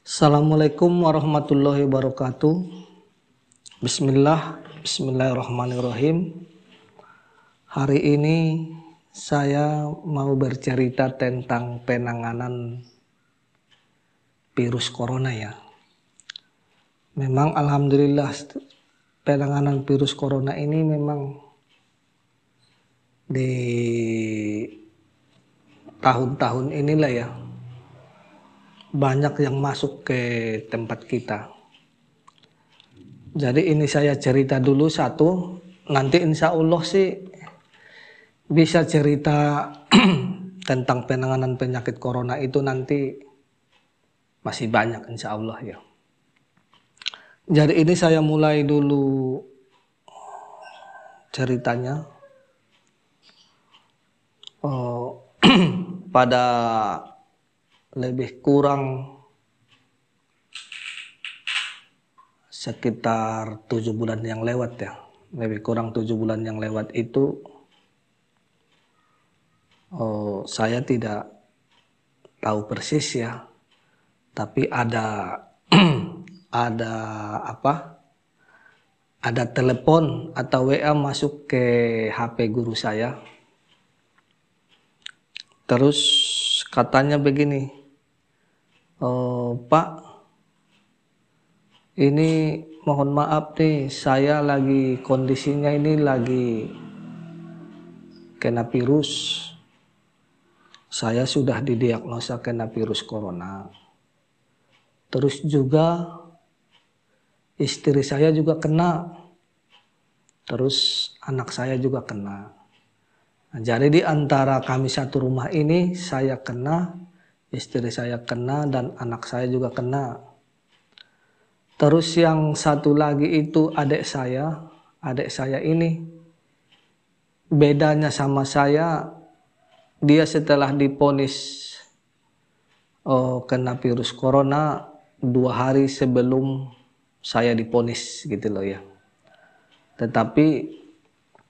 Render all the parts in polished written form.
Assalamualaikum warahmatullahi wabarakatuh. Bismillahirrahmanirrahim. Hari ini saya mau bercerita tentang penanganan virus corona ya. Memang alhamdulillah penanganan virus corona ini memang di tahun-tahun inilah ya banyak yang masuk ke tempat kita. Jadi ini saya cerita dulu satu, nanti insya Allah sih bisa cerita tentang penanganan penyakit corona itu nanti masih banyak insya Allah ya. Jadi ini saya mulai dulu ceritanya. Pada lebih kurang sekitar 7 bulan yang lewat ya. Lebih kurang 7 bulan yang lewat itu saya tidak tahu persis ya. Tapi ada ada telepon atau WA masuk ke HP guru saya. Terus katanya begini, Pak, ini mohon maaf nih, saya lagi kondisinya ini lagi kena virus. Saya sudah didiagnosa kena virus corona. Terus juga istri saya juga kena. Terus anak saya juga kena. Nah, jadi di antara kami satu rumah ini saya kena, istri saya kena, dan anak saya juga kena. Terus yang satu lagi itu adik saya. Adik saya ini bedanya sama saya, dia setelah divonis kena virus corona 2 hari sebelum saya divonis gitu loh ya. Tetapi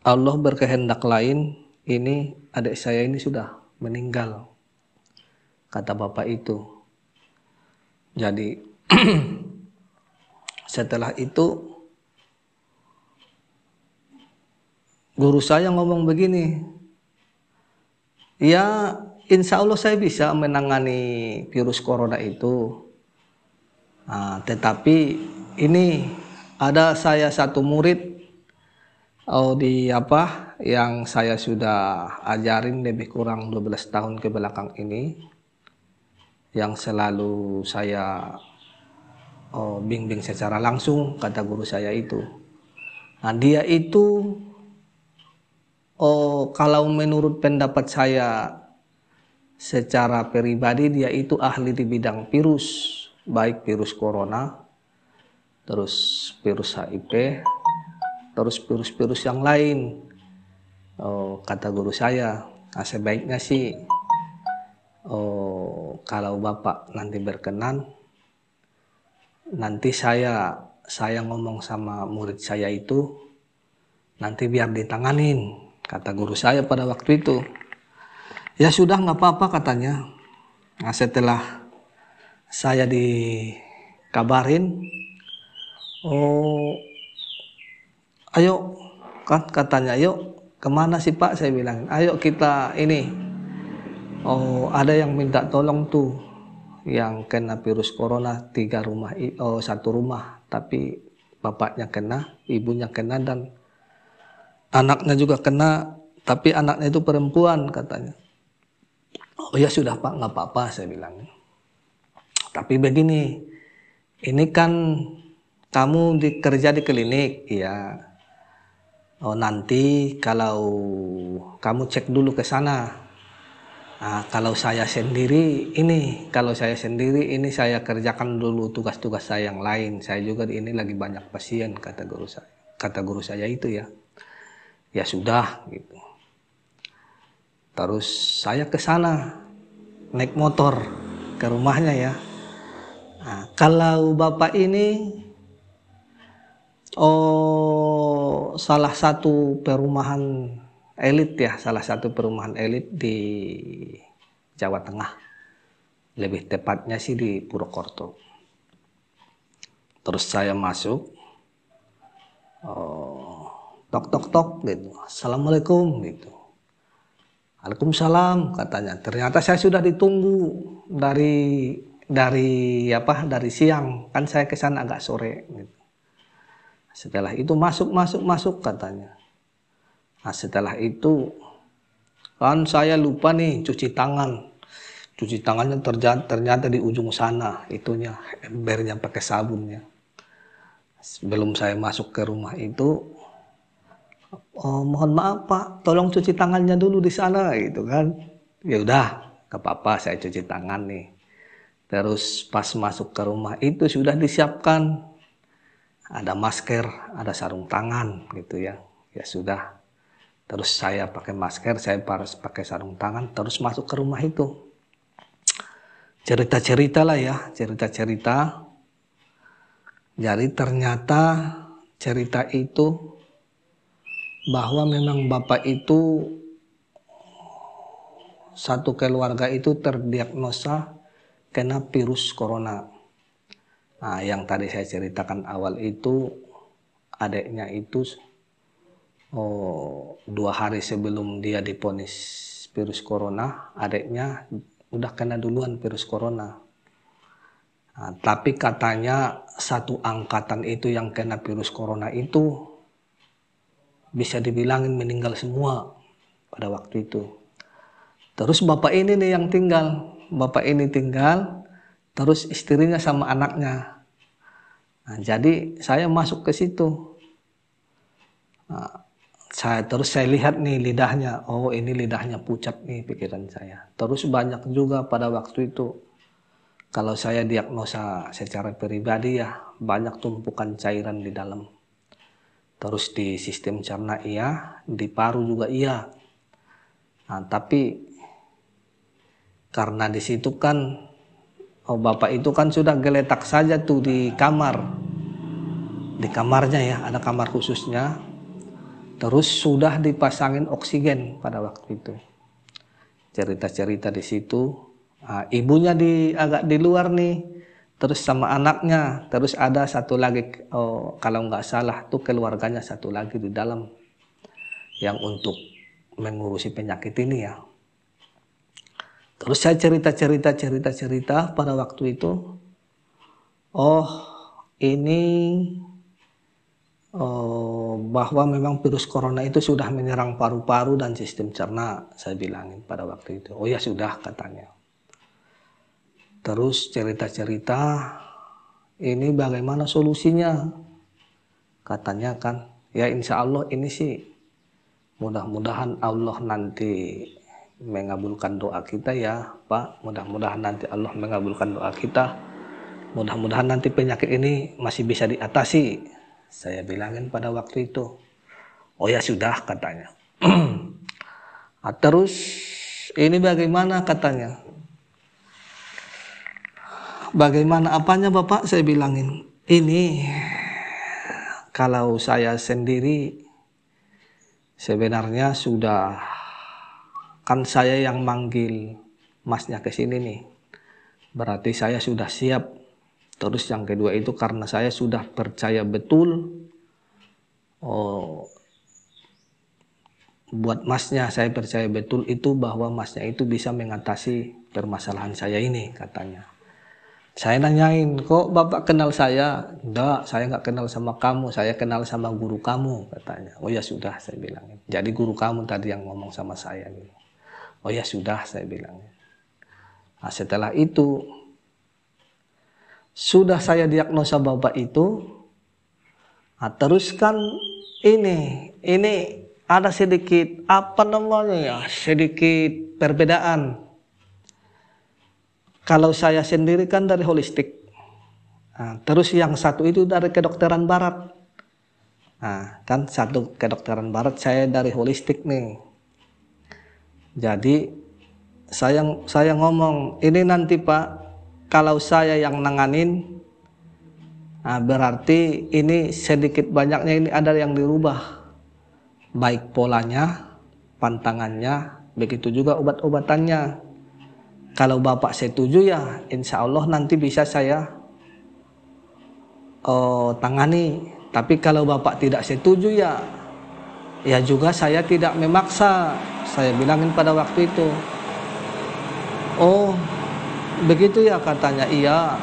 Allah berkehendak lain, ini adik saya ini sudah meninggal, kata bapak itu. Jadi setelah itu guru saya ngomong begini, ya insya Allah saya bisa menangani virus corona itu. Nah, tetapi ini ada saya satu murid yang saya sudah ajarin lebih kurang 12 tahun ke belakang ini, yang selalu saya bimbing secara langsung, kata guru saya itu. Nah, dia itu kalau menurut pendapat saya secara pribadi, dia itu ahli di bidang virus, baik virus corona, terus virus HIV, terus virus-virus yang lain. Kata guru saya, nah sebaiknya sih kalau bapak nanti berkenan, nanti saya ngomong sama murid saya itu, nanti biar ditanganin, kata guru saya pada waktu itu. Ya sudah, nggak apa-apa katanya. Nah, setelah saya dikabarin, ayo kan katanya, ayo kemana sih Pak, saya bilang, ayo kita ini, ada yang minta tolong tuh, yang kena virus corona 3 rumah, 1 rumah, tapi bapaknya kena, ibunya kena, dan anaknya juga kena, tapi anaknya itu perempuan katanya. Oh ya sudah Pak, nggak apa-apa, saya bilang. Tapi begini, ini kan kamu kerja di klinik ya. Nanti kalau kamu cek dulu ke sana. Nah, kalau saya sendiri ini saya kerjakan dulu tugas-tugas saya yang lain. Saya juga ini lagi banyak pasien, kata guru saya. Kata guru saya itu ya. Ya sudah gitu. Terus saya ke sana naik motor ke rumahnya ya. Nah, kalau bapak ini salah satu perumahan elit ya, salah satu perumahan elit di Jawa Tengah. Lebih tepatnya sih di Purwokerto. Terus saya masuk, tok tok tok gitu, assalamualaikum gitu. Waalaikumsalam katanya. Ternyata saya sudah ditunggu dari siang, kan saya ke sana agak sore gitu. Setelah itu masuk katanya. Nah, setelah itu kan saya lupa nih cuci tangan. Cuci tangannya ternyata di ujung sana itunya, embernya pakai sabunnya. Sebelum saya masuk ke rumah itu, mohon maaf Pak, tolong cuci tangannya dulu di sana gitu kan. Ya udah, gak apa-apa, saya cuci tangan nih. Terus pas masuk ke rumah itu sudah disiapkan, ada masker, ada sarung tangan gitu ya. Ya sudah. Terus saya pakai masker, saya pakai sarung tangan, terus masuk ke rumah itu. Cerita-cerita lah ya, cerita-cerita. Jadi ternyata cerita itu bahwa memang bapak itu, satu keluarga itu terdiagnosa kena virus corona. Nah, yang tadi saya ceritakan awal itu, adiknya itu 2 hari sebelum dia divonis virus corona, adiknya udah kena duluan virus corona. Nah, tapi katanya satu angkatan itu yang kena virus corona itu bisa dibilangin meninggal semua pada waktu itu. Terus bapak ini nih yang tinggal. Bapak ini tinggal, terus istrinya sama anaknya. Nah, jadi saya masuk ke situ. Nah, saya lihat nih lidahnya. Oh, ini lidahnya pucat nih, pikiran saya. Terus banyak juga pada waktu itu. Kalau saya diagnosa secara pribadi ya, banyak tumpukan cairan di dalam. Terus di sistem cerna iya, di paru juga iya. Nah, tapi karena di situ kan, bapak itu kan sudah geletak saja tuh di kamar. Di kamarnya ya, ada kamar khususnya. Terus sudah dipasangin oksigen pada waktu itu. Cerita-cerita di situ. Nah, ibunya agak di luar nih. Terus sama anaknya, terus ada satu lagi, kalau nggak salah tuh keluarganya satu lagi di dalam yang untuk mengurusi penyakit ini ya. Terus saya cerita pada waktu itu, ini bahwa memang virus corona itu sudah menyerang paru-paru dan sistem cerna, saya bilangin pada waktu itu. Oh ya sudah katanya. Terus cerita-cerita, ini bagaimana solusinya? Katanya kan, ya insya Allah ini sih, mudah-mudahan Allah nanti mengabulkan doa kita ya Pak. Mudah-mudahan nanti Allah mengabulkan doa kita. Mudah-mudahan nanti penyakit ini masih bisa diatasi. Saya bilangin pada waktu itu. Oh ya sudah katanya. Nah, terus ini bagaimana katanya? Bagaimana apanya Bapak? Saya bilangin, ini kalau saya sendiri sebenarnya sudah, kan saya yang manggil masnya ke sini nih. Berarti saya sudah siap. Terus yang kedua itu karena saya sudah percaya betul, buat masnya saya percaya betul itu bahwa masnya itu bisa mengatasi permasalahan saya ini katanya. Saya nanyain, kok Bapak kenal saya? Enggak, saya nggak kenal sama kamu, saya kenal sama guru kamu katanya. Oh ya sudah, saya bilangin. Jadi guru kamu tadi yang ngomong sama saya gitu. Oh ya sudah, saya bilangin. Nah, setelah itu sudah saya diagnosa Bapak itu. Nah, terus kan ini ada sedikit sedikit perbedaan. Kalau saya sendiri kan dari holistik. Nah, terus yang satu itu dari kedokteran barat. Nah, kan satu kedokteran barat, saya dari holistik nih. Jadi saya ngomong, ini nanti Pak, kalau saya yang nanganin, nah berarti ini sedikit banyaknya ini ada yang dirubah. Baik polanya, pantangannya, begitu juga obat-obatannya. Kalau Bapak setuju ya insya Allah nanti bisa saya tangani. Tapi kalau Bapak tidak setuju ya juga saya tidak memaksa. Saya bilangin pada waktu itu. Oh, begitu ya katanya. Iya.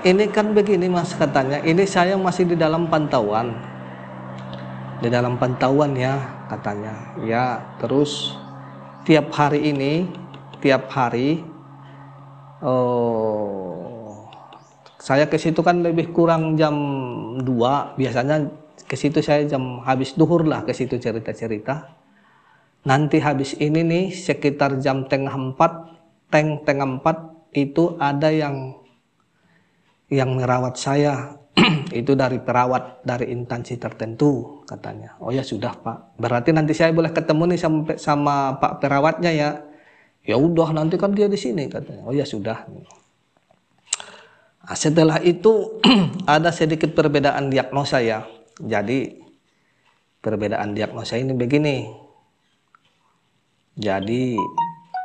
Ini kan begini Mas katanya. Ini saya masih di dalam pantauan. Di dalam pantauan ya katanya. Ya, terus tiap hari saya ke situ kan lebih kurang jam 2. Biasanya ke situ saya jam habis duhur lah ke situ cerita-cerita. Nanti habis ini nih sekitar jam tengah 4 itu ada yang merawat saya. Itu dari perawat dari instansi tertentu katanya. Oh ya sudah Pak. Berarti nanti saya boleh ketemu nih sama Pak perawatnya ya. Ya udah nanti kan dia di sini katanya. Oh ya sudah. Nah, setelah itu ada sedikit perbedaan diagnosa ya. Jadi perbedaan diagnosa ini begini. Jadi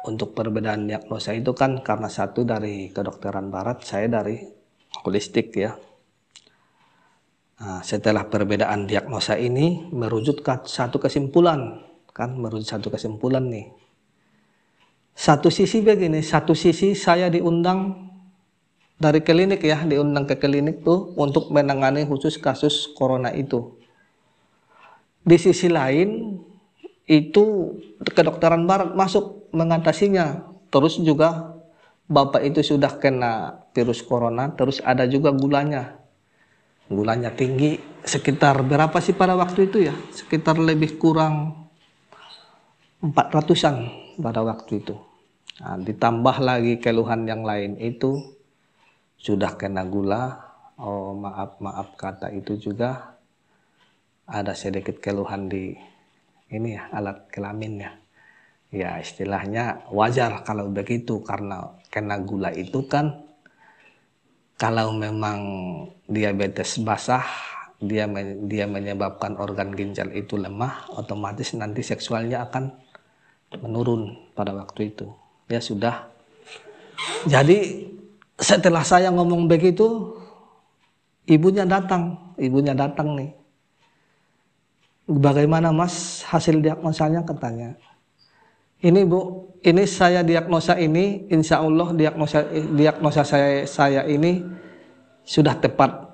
untuk perbedaan diagnosa itu kan karena satu dari kedokteran barat, saya dari holistik ya. Nah, setelah perbedaan diagnosa ini merujuk ke satu kesimpulan nih. Satu sisi begini, satu sisi saya diundang dari klinik ya, diundang ke klinik tuh untuk menangani khusus kasus corona itu. Di sisi lain itu kedokteran barat masuk mengatasinya. Terus juga Bapak itu sudah kena virus corona, terus ada juga gulanya. Gulanya tinggi, sekitar berapa sih pada waktu itu ya? Sekitar lebih kurang 400-an pada waktu itu. Nah, ditambah lagi keluhan yang lain itu sudah kena gula. Oh maaf kata itu juga ada sedikit keluhan di ini ya, alat kelaminnya. Ya istilahnya wajar kalau begitu, karena kena gula itu kan kalau memang diabetes basah, dia menyebabkan organ ginjal itu lemah, otomatis nanti seksualnya akan menurun pada waktu itu. Ya sudah. Jadi setelah saya ngomong begitu, ibunya datang nih. Bagaimana Mas hasil diagnosanya katanya. Ini Bu, ini saya diagnosa ini, insya Allah diagnosa saya ini sudah tepat.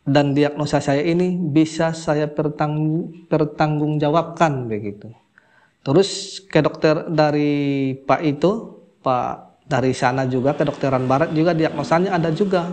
Dan diagnosa saya ini bisa saya pertanggungjawabkan begitu. Terus ke dokter dari Pak dari sana juga, kedokteran barat juga diagnosanya ada juga.